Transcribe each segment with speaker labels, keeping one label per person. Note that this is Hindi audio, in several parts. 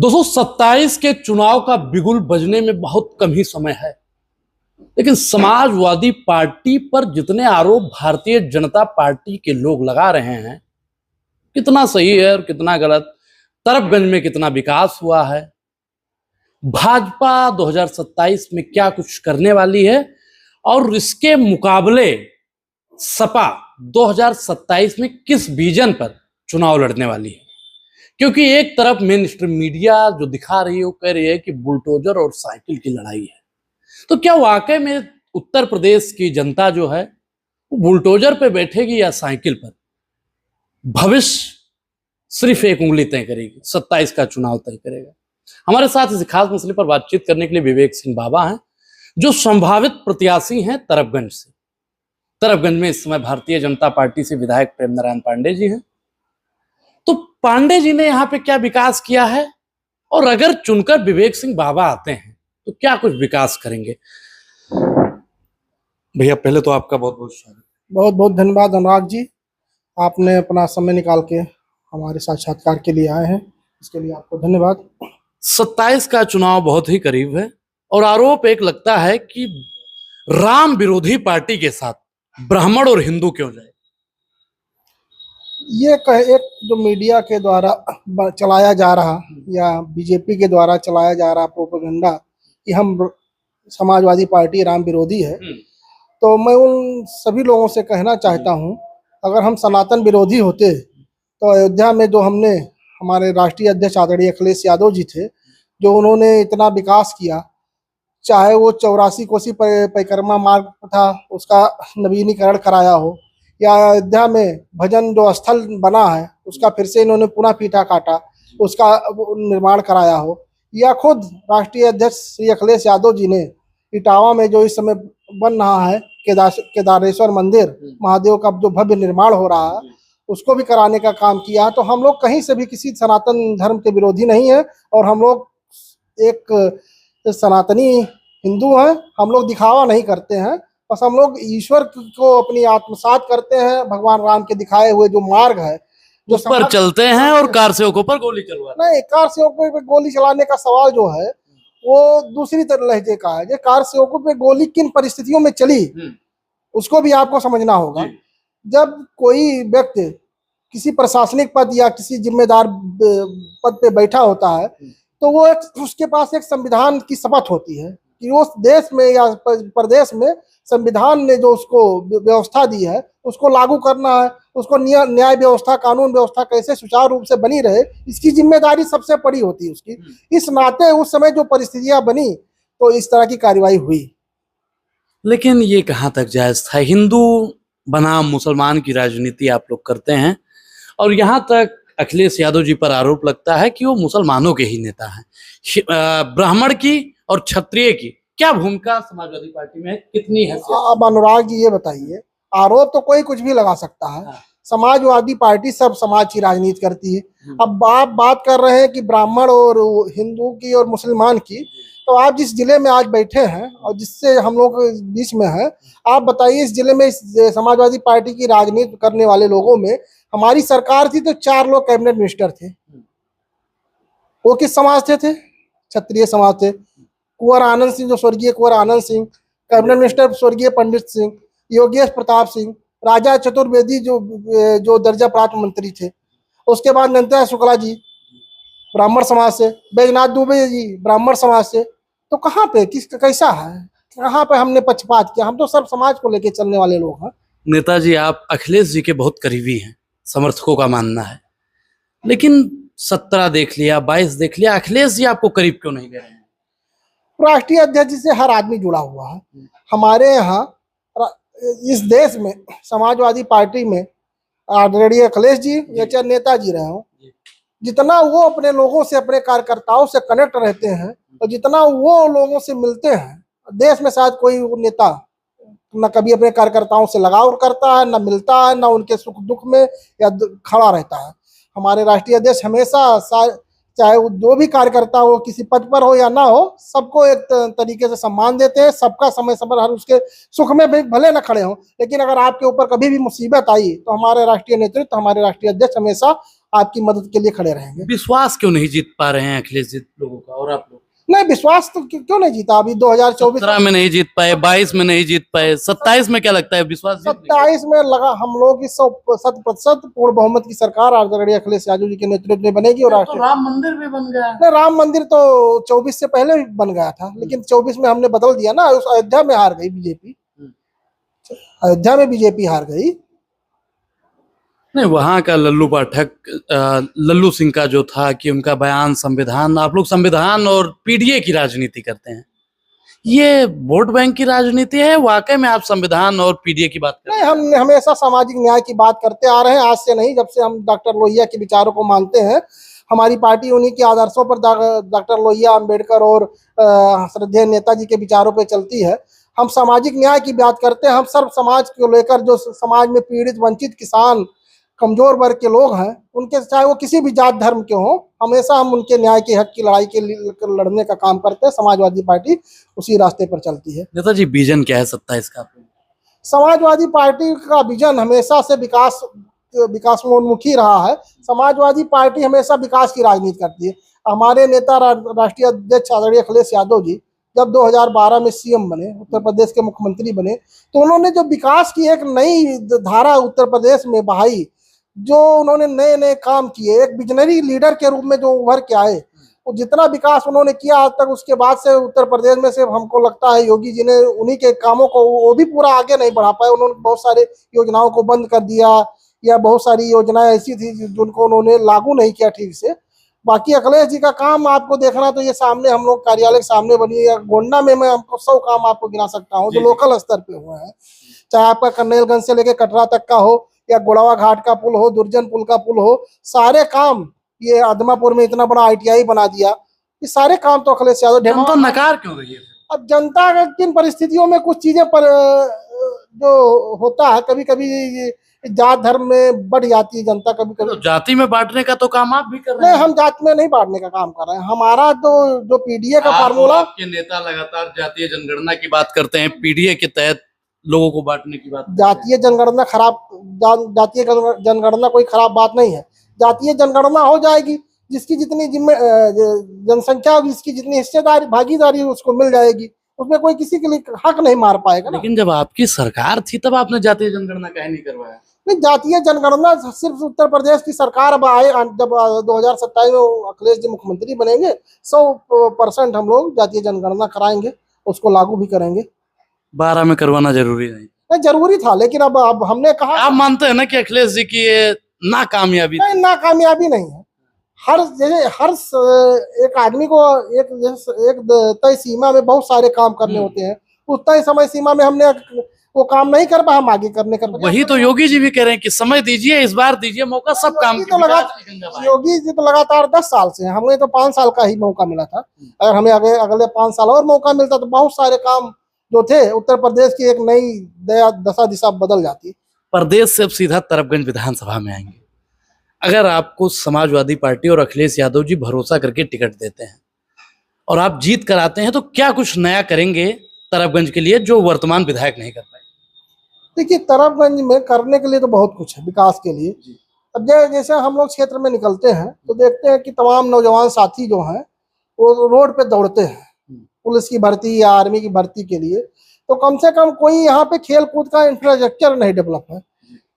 Speaker 1: 227 के चुनाव का बिगुल बजने में बहुत कम ही समय है, लेकिन समाजवादी पार्टी पर जितने आरोप भारतीय जनता पार्टी के लोग लगा रहे हैं, कितना सही है और कितना गलत, तरफगंज में कितना विकास हुआ है, भाजपा 2027 में क्या कुछ करने वाली है और इसके मुकाबले सपा 2027 में किस विजन पर चुनाव लड़ने वाली है। क्योंकि एक तरफ मेन स्ट्रीम मीडिया जो दिखा रही है वो कह रही है कि बुलडोजर और साइकिल की लड़ाई है, तो क्या वाकई में उत्तर प्रदेश की जनता जो है वो बुलडोजर पे बैठेगी या साइकिल पर? भविष्य सिर्फ एक उंगली तय करेगी, 27 का चुनाव तय करेगा। हमारे साथ इस खास मसले पर बातचीत करने के लिए विवेक सिंह बाबा हैं, जो संभावित प्रत्याशी हैं तरफगंज से। तरफगंज में इस समय भारतीय जनता पार्टी से विधायक प्रेम नारायण पांडे जी हैं। तो पांडे जी ने यहाँ पे क्या विकास किया है और अगर चुनकर विवेक सिंह बाबा आते हैं तो क्या कुछ विकास करेंगे? भैया पहले तो आपका बहुत बहुत स्वागत।
Speaker 2: बहुत बहुत धन्यवाद अनुराग जी, आपने अपना समय निकाल के हमारे साक्षात्कार के लिए आए हैं, इसके लिए आपको धन्यवाद।
Speaker 1: 27 का चुनाव बहुत ही करीब है और आरोप एक लगता है कि राम विरोधी पार्टी के साथ ब्राह्मण और हिंदू क्यों जाए।
Speaker 2: ये एक जो मीडिया के द्वारा चलाया जा रहा या बीजेपी के द्वारा चलाया जा रहा प्रोपेगेंडा कि हम समाजवादी पार्टी राम विरोधी है, तो मैं उन सभी लोगों से कहना चाहता हूं, अगर हम सनातन विरोधी होते तो अयोध्या में जो हमने हमारे राष्ट्रीय अध्यक्ष आदरणीय अखिलेश यादव जी थे, जो उन्होंने इतना विकास किया, चाहे वो 84 कोसी परिक्रमा मार्ग था उसका नवीनीकरण कराया हो, या अयोध्या में भजन जो स्थल बना है उसका फिर से इन्होंने पुनः पीटा काटा उसका निर्माण कराया हो, या खुद राष्ट्रीय अध्यक्ष श्री अखिलेश यादव जी ने इटावा में जो इस समय बन रहा है केदारेश्वर मंदिर महादेव का जो भव्य निर्माण हो रहा है उसको भी कराने का काम किया है। तो हम लोग कहीं से भी किसी सनातन धर्म के विरोधी नहीं है और हम लोग एक सनातनी हिंदू हैं। हम लोग दिखावा नहीं करते हैं, बस हम लोग ईश्वर को अपनी आत्मसात करते हैं। भगवान राम के दिखाए हुए जो मार्ग है जो
Speaker 1: उस पर चलते हैं और कार सेवकों पर गोली चलवा
Speaker 2: नहीं, कार सेवकों पे गोली चलाने का सवाल जो है वो दूसरी तरह लहजे का है। कार सेवकों पे गोली किन परिस्थितियों में चली उसको भी आपको समझना होगा। जब कोई व्यक्ति किसी प्रशासनिक पद या किसी जिम्मेदार पद पे बैठा होता है तो वो उसके पास एक संविधान की शपथ होती है कि उस देश में या प्रदेश में संविधान ने जो उसको व्यवस्था दी है उसको लागू करना है, उसको न्याय व्यवस्था कानून व्यवस्था कैसे सुचारू रूप से बनी रहे इसकी जिम्मेदारी सबसे बड़ी होती है उसकी। इस नाते उस समय जो परिस्थितियां बनी तो इस तरह की कार्रवाई हुई।
Speaker 1: लेकिन ये कहाँ तक जायज था? हिंदू बनाम मुसलमान की राजनीति आप लोग करते हैं और यहाँ तक अखिलेश यादव जी पर आरोप लगता है कि वो मुसलमानों के ही नेता हैं। ब्राह्मण की और क्षत्रिय की क्या भूमिका समाजवादी पार्टी में कितनी है?
Speaker 2: अब अनुराग जी ये बताइए, आरोप तो कोई कुछ भी लगा सकता है। समाजवादी पार्टी सब समाज की राजनीति करती है। अब आप बात कर रहे हैं कि ब्राह्मण और हिंदू की और मुसलमान की, तो आप जिस जिले में आज बैठे हैं और जिससे हम लोग बीच में हैं, आप बताइए इस जिले में समाजवादी पार्टी की राजनीति करने वाले लोगों में हमारी सरकार थी तो 4 लोग कैबिनेट मिनिस्टर थे। वो किस समाज थे? क्षत्रिय समाज थे। कुंवर आनंद सिंह, जो स्वर्गीय कुंवर आनंद सिंह, कैबिनेट मिनिस्टर स्वर्गीय पंडित सिंह, योगेश प्रताप सिंह, राजा चतुर्वेदी जो दर्जा प्राप्त मंत्री थे। उसके बाद नंदलाल शुक्ला जी ब्राह्मण समाज से, बैजनाथ दुबे जी ब्राह्मण समाज से। तो कहाँ पे कैसा है, कहाँ पे हमने पक्षपात किया? हम तो सब समाज को लेके चलने वाले लोग हैं।
Speaker 1: नेताजी आप अखिलेश जी के बहुत करीबी हैं, समर्थकों का मानना है, लेकिन 17 देख लिया, 22 देख लिया, अखिलेश जी आपको करीब क्यों नहीं गए हैं?
Speaker 2: राष्ट्रीय अध्यक्ष से हर आदमी जुड़ा हुआ है। हमारे यहाँ इस देश में समाजवादी पार्टी में आदरणीय अखिलेश जी या चाहे नेताजी रहे हों, जितना वो अपने लोगों से अपने कार्यकर्ताओं से कनेक्ट रहते हैं और जितना वो लोगों से मिलते हैं, देश में शायद कोई नेता न कभी अपने कार्यकर्ताओं से लगाव करता है, न मिलता है, न उनके सुख दुख में या खड़ा रहता है। हमारे राष्ट्रीय अध्यक्ष हमेशा चाहे वो जो भी कार्यकर्ता हो, किसी पद पर हो या ना हो, सबको एक तरीके से सम्मान देते हैं। सबका समय समय हर उसके सुख में भी भले न खड़े हों, लेकिन अगर आपके ऊपर कभी भी मुसीबत आई तो हमारे राष्ट्रीय नेतृत्व, हमारे राष्ट्रीय अध्यक्ष हमेशा आपकी मदद के लिए खड़े रहेंगे।
Speaker 1: विश्वास क्यों नहीं जीत पा रहे हैं अखिलेश जी लोगों का और आप लोग?
Speaker 2: नहीं, विश्वास तो क्यों नहीं जीता? अभी 2024
Speaker 1: 17 में नहीं जीत पाए, 22 में नहीं जीत पाए, 27 में क्या लगता है विश्वास जीत लेंगे?
Speaker 2: 27 में लगा हम लोग की 100% पूर्ण बहुमत की सरकार आदरणीय अखिलेश यादव जी के नेतृत्व में बनेगी। और
Speaker 1: तो राम मंदिर भी बन गया।
Speaker 2: नहीं, राम मंदिर तो 24 से पहले भी बन गया था, लेकिन 24 में हमने बदल दिया ना। उस अयोध्या में हार गई बीजेपी, अयोध्या में बीजेपी हार गई।
Speaker 1: नहीं, वहां का लल्लू पाठक, लल्लू सिंह का जो था कि उनका बयान संविधान, आप लोग संविधान और पीडीए की राजनीति करते हैं, ये वोट बैंक की राजनीति है? वाकई में आप संविधान और पीडीए की बात करते
Speaker 2: नहीं, हम हमेशा सामाजिक न्याय की बात करते आ रहे हैं, आज से नहीं। जब से हम डॉक्टर लोहिया के विचारों को मानते हैं, हमारी पार्टी उन्हीं के आदर्शों पर डॉक्टर लोहिया, अंबेडकर और श्रद्धेय नेताजी के विचारों पर चलती है। हम सामाजिक न्याय की बात करते हैं। हम सर्व समाज को लेकर, जो समाज में पीड़ित, वंचित, किसान, कमजोर वर्ग के लोग हैं, उनके चाहे वो किसी भी जात धर्म के हों, हमेशा हम उनके न्याय के हक की लड़ाई के लिए लड़ने का काम करते हैं। समाजवादी पार्टी उसी रास्ते पर चलती है।
Speaker 1: नेताजी, विजन क्या है 27 का?
Speaker 2: समाजवादी पार्टी का विजन हमेशा से विकासोन्मुखी रहा है। समाजवादी पार्टी हमेशा विकास की राजनीति करती है। हमारे नेता राष्ट्रीय अध्यक्ष आदरणीय अखिलेश यादव जी जब 2012 में सीएम बने, उत्तर प्रदेश के मुख्यमंत्री बने, तो उन्होंने जो विकास की एक नई धारा उत्तर प्रदेश में बहाई, जो उन्होंने नए नए काम किए, एक विजनरी लीडर के रूप में जो उभर के आए, वो जितना विकास उन्होंने किया आज तक, उसके बाद से उत्तर प्रदेश में से हमको लगता है योगी जी ने उन्हीं के कामों को वो भी पूरा आगे नहीं बढ़ा पाए। उन्होंने बहुत सारे योजनाओं को बंद कर दिया, या बहुत सारी योजनाएं ऐसी थी जिनको उन्होंने लागू नहीं किया ठीक से। बाकी अखिलेश जी का काम आपको देखना तो ये सामने हम लोग कार्यालय के सामने बनी है गोंडा में, मैं हमको 100 काम आपको गिना सकता हूँ जो लोकल स्तर पे हुए हैं। चाहे आपका कन्नेलगंज से लेकर कटरा तक का हो, या गोड़ावा घाट का पुल हो, दुर्जन पुल का पुल हो, सारे काम, ये आदमापुर में इतना बड़ा आईटीआई बना दिया, ये सारे काम तो अखिलेश यादव।
Speaker 1: जनता नकार क्यों रही है?
Speaker 2: अब जनता का किन परिस्थितियों में कुछ चीजें पर जो होता है, कभी कभी जात धर्म में बढ़ जाती है जनता, कभी कभी।
Speaker 1: तो जाति में बांटने का तो काम आप भी कर रहे
Speaker 2: नहीं,
Speaker 1: हैं।
Speaker 2: हम जाति में नहीं बांटने का काम कर रहे हैं। हमारा तो जो पीडीए का फार्मूला,
Speaker 1: आपके नेता लगातार जातीय जनगणना की बात करते हैं, पीडीए के तहत लोगों को बांटने की बात।
Speaker 2: जातीय जनगणना जातीय जनगणना कोई खराब बात नहीं है। जातीय जनगणना हो जाएगी, जिसकी जितनी जनसंख्या होगी, जिसकी जितनी हिस्सेदारी भागीदारी उसको मिल जाएगी, उसमें कोई किसी के लिए हक नहीं मार पाएगा।
Speaker 1: लेकिन जब आपकी सरकार थी तब आपने जातीय जनगणना काहे नहीं करवाया?
Speaker 2: नहीं, जातीय जनगणना सिर्फ उत्तर प्रदेश की सरकार अब आए, जब 2027 में अखिलेश जी मुख्यमंत्री बनेंगे, 100% हम लोग जातीय जनगणना कराएंगे, उसको लागू भी करेंगे।
Speaker 1: 12 में करवाना जरूरी नहीं?
Speaker 2: नहीं, जरूरी था, लेकिन अब हमने कहा।
Speaker 1: आप मानते हैं ना कि अखिलेश जी की ये नाकामयाबी?
Speaker 2: नहीं, नाकामयाबी नहीं है। हर एक आदमी को एक तय सीमा में बहुत सारे काम करने होते हैं। उस तय समय सीमा में हमने वो काम नहीं कर पाया, हम आगे करने का।
Speaker 1: वही तो योगी जी भी कह रहे हैं कि समय दीजिए, इस बार दीजिए मौका, सब काम
Speaker 2: योगी जी तो लगातार 10 साल से, हमें तो 5 साल का ही मौका मिला था। अगर हमें अगले 5 साल और मौका मिलता तो बहुत सारे काम जो थे उत्तर प्रदेश की एक नई दशा दिशा बदल जाती।
Speaker 1: प्रदेश से अब सीधा तरफगंज विधानसभा में आएंगे। अगर आपको समाजवादी पार्टी और अखिलेश यादव जी भरोसा करके टिकट देते हैं और आप जीत कर आते हैं, तो क्या कुछ नया करेंगे तरफगंज के लिए जो वर्तमान विधायक नहीं कर पाए?
Speaker 2: देखिए, तरफगंज में करने के लिए तो बहुत कुछ है विकास के लिए। अब जैसे हम लोग क्षेत्र में निकलते हैं तो देखते हैं कि तमाम नौजवान साथी जो हैं वो रोड पे दौड़ते हैं पुलिस की भर्ती या आर्मी की भर्ती के लिए। तो कम से कम कोई यहाँ पे खेल कूद का इंफ्रास्ट्रक्चर नहीं डेवलप है।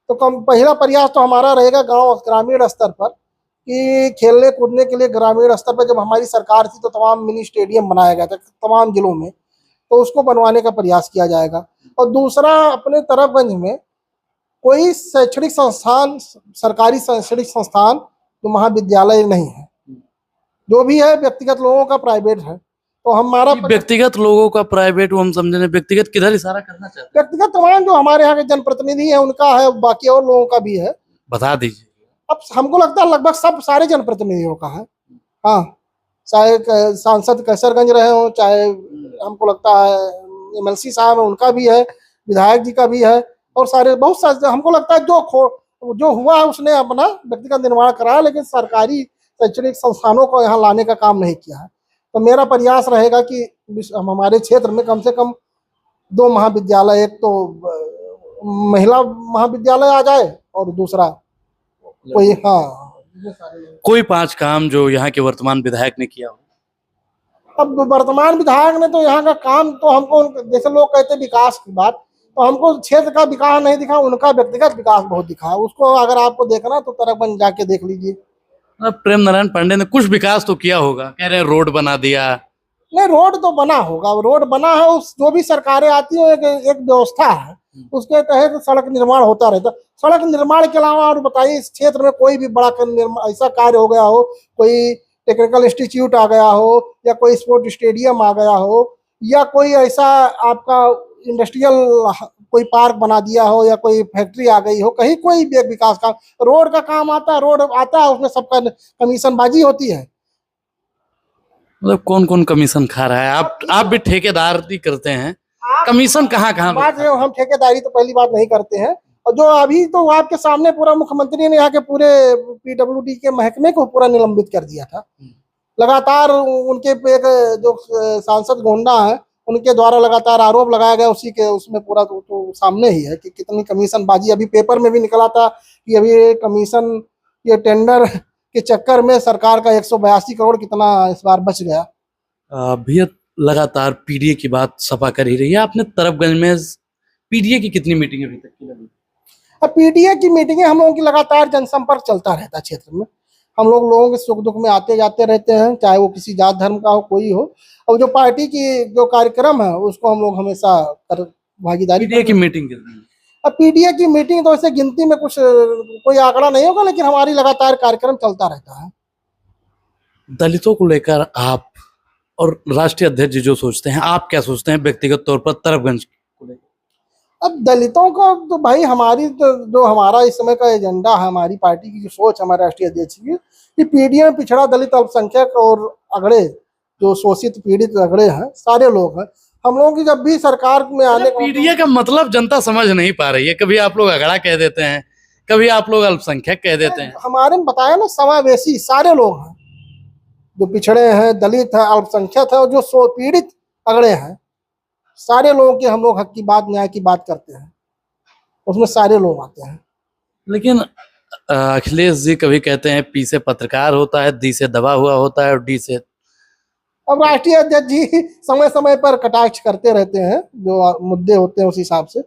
Speaker 2: तो पहला प्रयास तो हमारा रहेगा गांव ग्रामीण स्तर पर कि खेलने कूदने के लिए ग्रामीण स्तर पर, जब हमारी सरकार थी तो तमाम मिनी स्टेडियम बनाया गया था तमाम जिलों में, तो उसको बनवाने का प्रयास किया जाएगा। और दूसरा, अपने तरफगंज में कोई शैक्षणिक संस्थान, सरकारी शैक्षणिक संस्थान जो महाविद्यालय नहीं है, जो भी है व्यक्तिगत लोगों का, प्राइवेट है। तो हमारा
Speaker 1: व्यक्तिगत लोगों का प्राइवेट, वो हम समझे व्यक्तिगत किधर इशारा करना चाहते हैं?
Speaker 2: व्यक्तिगत तमाम जो हमारे यहाँ के जनप्रतिनिधि है उनका है, बाकी और लोगों का भी है।
Speaker 1: बता दीजिए।
Speaker 2: अब हमको लगता है लगभग सारे जनप्रतिनिधियों का है। हाँ, चाहे सांसद कैसरगंज रहे हो, चाहे हमको लगता है एमएलसी साहब है उनका भी है, विधायक जी का भी है, और सारे बहुत सारे हमको लगता है जो हुआ है उसने अपना व्यक्तिगत निर्माण कराया, लेकिन सरकारी शैक्षणिक संस्थानों को यहाँ लाने का काम नहीं किया है। तो मेरा प्रयास रहेगा कि हमारे क्षेत्र में कम से कम 2 महाविद्यालय, एक तो महिला महाविद्यालय आ जाए और दूसरा कोई
Speaker 1: कोई 5 काम जो यहाँ के वर्तमान विधायक ने किया हो?
Speaker 2: अब वर्तमान विधायक ने तो यहाँ का काम तो हमको, जैसे लोग कहते हैं विकास की बात, तो हमको क्षेत्र का विकास नहीं दिखा, उनका व्यक्तिगत विकास बहुत दिखा। उसको अगर आपको देखना तो तरकबंद जाके देख लीजिए।
Speaker 1: प्रेम नारायण पांडे ने कुछ विकास तो किया होगा, कह रहे हैं रोड बना दिया।
Speaker 2: नहीं, रोड तो बना होगा, रोड बना है। उस जो भी सरकारें आती है एक व्यवस्था है, उसके तहत सड़क निर्माण होता रहता। सड़क निर्माण के अलावा और बताइए इस क्षेत्र में कोई भी बड़ा ऐसा कार्य हो गया हो, कोई टेक्निकल इंस्टीट्यूट आ गया हो, या कोई स्पोर्ट स्टेडियम आ गया हो, या कोई ऐसा आपका इंडस्ट्रियल कोई पार्क बना दिया हो, या कोई फैक्ट्री आ गई हो, कहीं कोई भी विकास का रोड का काम आता है, रोड आता है, उसमें सबका कमीशन बाजी होती है।
Speaker 1: मतलब कौन कौन कमीशन खा रहा है? आप भी ठेकेदारी करते हैं, कमीशन कहाँ
Speaker 2: बात है, हम ठेकेदारी तो पहली बात नहीं करते हैं। और जो अभी तो आपके सामने पूरा मुख्यमंत्री ने यहाँ के पूरे पीडब्ल्यूडी के महकमे को पूरा निलंबित कर दिया था। लगातार उनके एक जो सांसद गोंडा है, उनके द्वारा लगातार आरोप लगाया गया, उसी के उसमें पूरा तो सामने ही है कि कितनी कमीशन बाजी। अभी पेपर में भी निकला था कि अभी कमीशन, ये टेंडर के चक्कर में सरकार का 182 करोड़ कितना इस बार बच गया।
Speaker 1: भैया लगातार पीडीए की बात सपा कर ही रही है, आपने तरफगंज में पीडीए की कितनी मीटिंग अभी तक की लगी?
Speaker 2: अब पीडीए की मीटिंगें हम लोगों की लगातार जनसंपर्क चलता रहता है क्षेत्र में। हम लोगों के सुख दुख में आते जाते रहते हैं, चाहे वो किसी जात धर्म का हो, कोई हो। और जो पार्टी की जो कार्यक्रम है उसको हम लोग हमेशा भागीदारी।
Speaker 1: पीडीए की मीटिंग कितनी?
Speaker 2: अब पीडीए की मीटिंग तो ऐसे गिनती में कुछ कोई आंकड़ा नहीं होगा, लेकिन हमारी लगातार कार्यक्रम चलता रहता है।
Speaker 1: दलितों को लेकर आप और राष्ट्रीय अध्यक्ष जी जो सोचते हैं, आप क्या सोचते हैं व्यक्तिगत तौर पर तरफगंज को लेकर?
Speaker 2: अब दलितों का तो भाई हमारी तो जो हमारा इस समय का एजेंडा है, हमारी पार्टी की जो सोच है, हमारे राष्ट्रीय अध्यक्ष की, कि पीडीए में पिछड़ा, दलित, अल्पसंख्यक और अगड़े, जो शोषित पीड़ित अगड़े हैं, सारे लोग हैं। हम लोगों की जब भी सरकार में आने,
Speaker 1: पीडीए का मतलब जनता समझ नहीं पा रही है। कभी आप लोग अगड़ा कह देते हैं, कभी आप लोग अल्पसंख्यक कह देते हैं।
Speaker 2: हमारे में बताया ना, समावेशी सारे लोग हैं, जो पिछड़े हैं, दलित है, अल्पसंख्यक है, और जो पीड़ित अगड़े हैं, सारे लोगों के हम लोग हक की बात, न्याय की बात करते हैं, उसमें सारे लोग आते हैं।
Speaker 1: लेकिन अखिलेश जी कभी कहते हैं पी से पत्रकार होता है, डी से दबा हुआ होता है, और डी से।
Speaker 2: अब राष्ट्रीय अध्यक्ष जी समय समय पर कटाक्ष करते रहते हैं, जो मुद्दे होते हैं उस हिसाब से।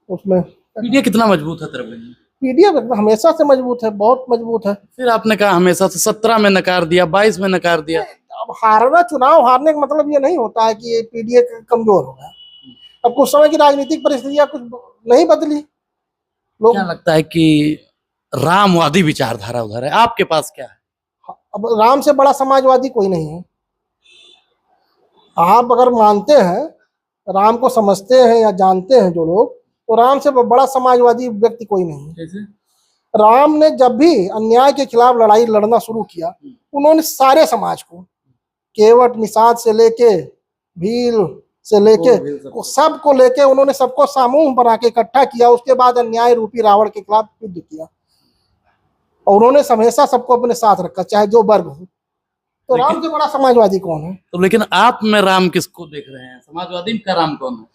Speaker 2: उसमें
Speaker 1: पीडीए कितना मजबूत है तरफगंज में?
Speaker 2: पीडीए हमेशा से मजबूत है, बहुत मजबूत है।
Speaker 1: फिर आपने कहा हमेशा से, 17 में नकार दिया, 22 में नकार दिया।
Speaker 2: अब हारना, चुनाव हारने का मतलब ये नहीं होता है कि ये पीडीए कमजोर होगा। अब कुछ समय की राजनीतिक परिस्थितियां कुछ नहीं बदली। लोग,
Speaker 1: क्या लगता है कि रामवादी विचारधारा उधर है, आपके पास क्या है?
Speaker 2: अब राम से बड़ा समाजवादी कोई नहीं है। आप अगर मानते हैं, राम को समझते हैं या जानते हैं जो लोग, तो राम से बड़ा समाजवादी व्यक्ति कोई नहीं है।
Speaker 1: कैसे?
Speaker 2: राम ने जब भी अन्याय के खिलाफ लड़ाई लड़ना शुरू किया, उन्होंने सारे समाज को, केवट निषाद से लेके भील से लेके सबको लेके, उन्होंने सबको समूह बना के इकट्ठा किया। उसके बाद अन्याय रूपी रावण के खिलाफ युद्ध किया, और उन्होंने हमेशा सबको अपने साथ रखा, चाहे जो वर्ग हो। तो राम से बड़ा समाजवादी कौन है?
Speaker 1: तो लेकिन आप में राम किसको देख रहे हैं? समाजवादी का राम कौन है?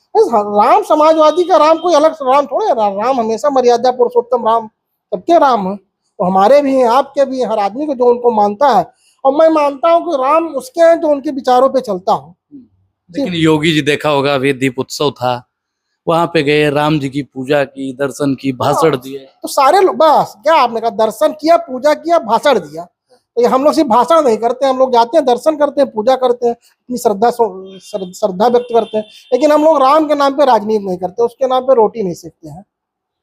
Speaker 2: राम समाजवादी का राम कोई अलग राम थोड़े है। राम हमेशा मर्यादा पुरुषोत्तम राम, सबके राम है। तो हमारे भी हैं, आपके भी हैं, हर आदमी को जो उनको मानता है। और मैं मानता हूँ कि राम उसके हैं जो उनके विचारों पे चलता हो।
Speaker 1: लेकिन योगी जी देखा होगा, अभी दीप उत्सव था, वहां पे गए, राम जी की पूजा की, दर्शन की, भाषण दिए।
Speaker 2: तो सारे लोग, बस क्या आपने कहा, दर्शन किया, पूजा किया, भाषण दिया। तो ये हम लोग सिर्फ भाषण नहीं करते, हम लोग जाते हैं, दर्शन करते हैं, पूजा करते हैं, अपनी श्रद्धा व्यक्त करते हैं। लेकिन हम लोग राम के नाम पे राजनीति नहीं करते, उसके नाम पे रोटी नहीं सेकते हैं।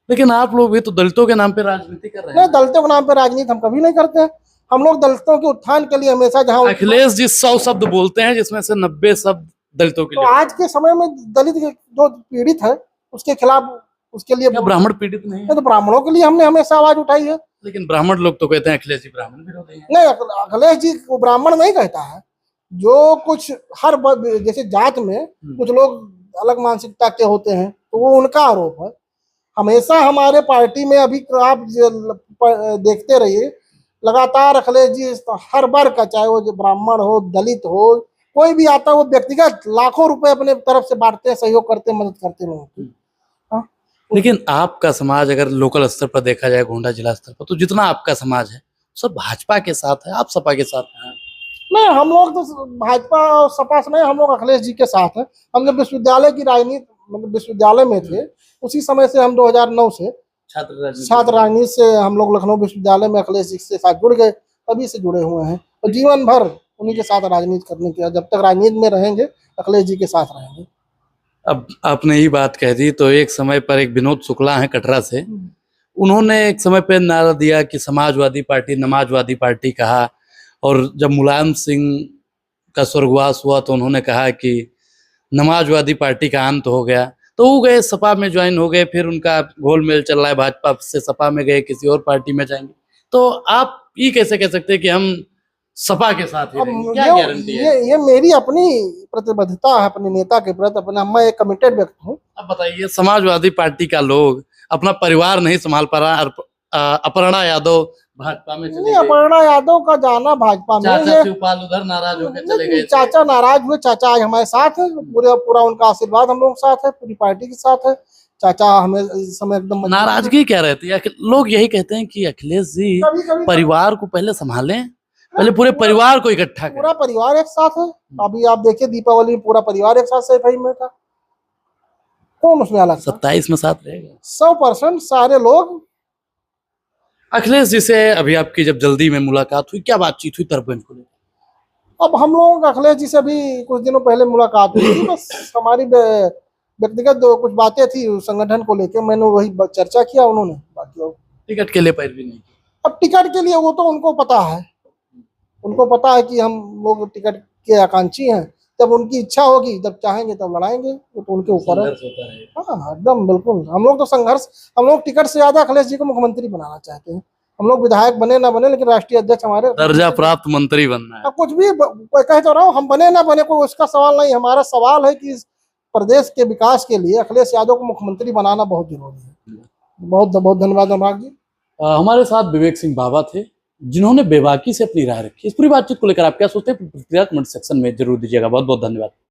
Speaker 1: लेकिन आप लोग भी तो दलितों के नाम पे राजनीति कर रहे हैं।
Speaker 2: नहीं, दलितों के नाम पे राजनीति हम कभी नहीं करते हैं। हम लोग दलितों के उत्थान के लिए हमेशा, जहाँ
Speaker 1: अखिलेश जी 100 शब्द बोलते हैं, जिसमें से 90 शब्द दलितों के लिए।
Speaker 2: तो आज के समय में दलित जो पीड़ित है उसके खिलाफ, उसके लिए
Speaker 1: ब्राह्मण पीड़ित नहीं है?
Speaker 2: तो ब्राह्मणों के लिए हमने हमेशा आवाज उठाई है।
Speaker 1: लेकिन ब्राह्मण लोग तो कहते हैं अखिलेश जी ब्राह्मण विरोधी हैं।
Speaker 2: नहीं, अखिलेश जी को ब्राह्मण नहीं कहता है। जो कुछ हर जैसे जात में कुछ लोग अलग मानसिकता के होते हैं, तो वो उनका आरोप है। हमेशा हमारे पार्टी में, अभी आप देखते रहिए, लगातार अखिलेश जी हर वर्ग का, चाहे वो ब्राह्मण हो, दलित हो, कोई भी आता है, वो व्यक्तिगत लाखों रुपए अपने तरफ से बांटते हैं, सहयोग करते हैं, मदद करते हैं लोगों की।
Speaker 1: लेकिन आपका समाज अगर लोकल स्तर पर देखा जाए, गोंडा जिला स्तर पर, तो जितना आपका समाज है सब भाजपा के साथ है, आप सपा के साथ हैं।
Speaker 2: नहीं, हम लोग तो भाजपा और सपा से नहीं, हम लोग अखिलेश जी के साथ हैं। हम जब विश्वविद्यालय की राजनीति मतलब विश्वविद्यालय में थे, उसी समय से हम 2009 से छात्र राजनीति से हम लोग लखनऊ विश्वविद्यालय में अखिलेश जी के साथ जुड़ गए, तभी से जुड़े हुए हैं और जीवन भर उन्हीं के साथ राजनीति करने की, जब तक राजनीति में रहेंगे अखिलेश जी के साथ रहेंगे।
Speaker 1: अब आपने ही बात कह दी तो एक समय पर एक विनोद शुक्ला है कटरा से, उन्होंने एक समय पे नारा दिया कि समाजवादी पार्टी नमाजवादी पार्टी कहा, और जब मुलायम सिंह का स्वर्गवास हुआ तो उन्होंने कहा कि नमाजवादी पार्टी का अंत हो गया, तो वो गए सपा में ज्वाइन हो गए, फिर उनका घोलमेल चल रहा है, भाजपा से सपा में गए, किसी और पार्टी में जाएंगे। तो आप ये कैसे कह सकते हैं कि हम सपा के साथ ही रहेंगे? क्या गारंटी है?
Speaker 2: ये मेरी अपनी प्रतिबद्धता है अपने नेता के प्रति, अपना मैं एक कमिटेड व्यक्ति हूँ।
Speaker 1: अब बताइए, समाजवादी पार्टी का लोग अपना परिवार नहीं संभाल पा रहा, अपर्णा यादव भाजपा में चले
Speaker 2: नहीं,
Speaker 1: गए,
Speaker 2: अपर्णा यादव का जाना भाजपा में,
Speaker 1: चाचा शिवपाल उधर नाराज होकर चले गए थे।
Speaker 2: चाचा नाराज हुए, चाचा आज हमारे साथ है, पूरा उनका आशीर्वाद हम लोग के साथ है, पूरी पार्टी के साथ है। चाचा हमें इस समय एकदम
Speaker 1: नाराजगी क्या रहती है? लोग यही कहते हैं कि अखिलेश जी
Speaker 2: कभी
Speaker 1: परिवार को पहले संभालें, पहले पूरे परिवार को इकट्ठा करें।
Speaker 2: पूरा परिवार एक साथ है। अभी आप देखिए दीपावली में पूरा परिवार एक साथ सफाई में था, कौन उसमें अलग?
Speaker 1: 27 में साथ रहेगा
Speaker 2: 100% सारे लोग।
Speaker 1: अखिलेश जी से अभी आपकी जब जल्दी में मुलाकात हुई, क्या बातचीत हुई तरबंज को लेकर?
Speaker 2: अब हम लोग अखिलेश जी से भी कुछ दिनों पहले मुलाकात हुई थी, बस हमारी व्यक्तिगत जो कुछ बातें थी संगठन को लेकर, मैंने वही चर्चा किया, उन्होंने बाकी
Speaker 1: टिकट के लिए पैरवी नहीं की।
Speaker 2: अब टिकट के लिए वो तो उनको पता है, उनको पता है कि हम लोग टिकट के आकांक्षी हैं। जब उनकी इच्छा होगी, जब चाहेंगे तब लड़ाएंगे, वो तो उनके ऊपर है। हाँ एकदम बिल्कुल, हम लोग तो संघर्ष, हम लोग टिकट से ज्यादा अखिलेश जी को मुख्यमंत्री बनाना चाहते हैं। हम लोग विधायक बने ना बने, लेकिन राष्ट्रीय अध्यक्ष हमारे
Speaker 1: दर्जा प्राप्त मंत्री बनना है।
Speaker 2: कुछ भी कह तो रहा हूँ, हम बने ना बने कोई उसका सवाल नहीं, हमारा सवाल है कि इस प्रदेश के विकास के लिए अखिलेश यादव को मुख्यमंत्री बनाना बहुत जरूरी है। बहुत बहुत धन्यवाद अनुराग जी।
Speaker 1: हमारे साथ विवेक सिंह बाबा थे, जिन्होंने बेबाकी से अपनी राय रखी। इस पूरी बातचीत को लेकर आप क्या सोचते हैं, प्रतिक्रिया कमेंट सेक्शन में जरूर दीजिएगा। बहुत बहुत धन्यवाद।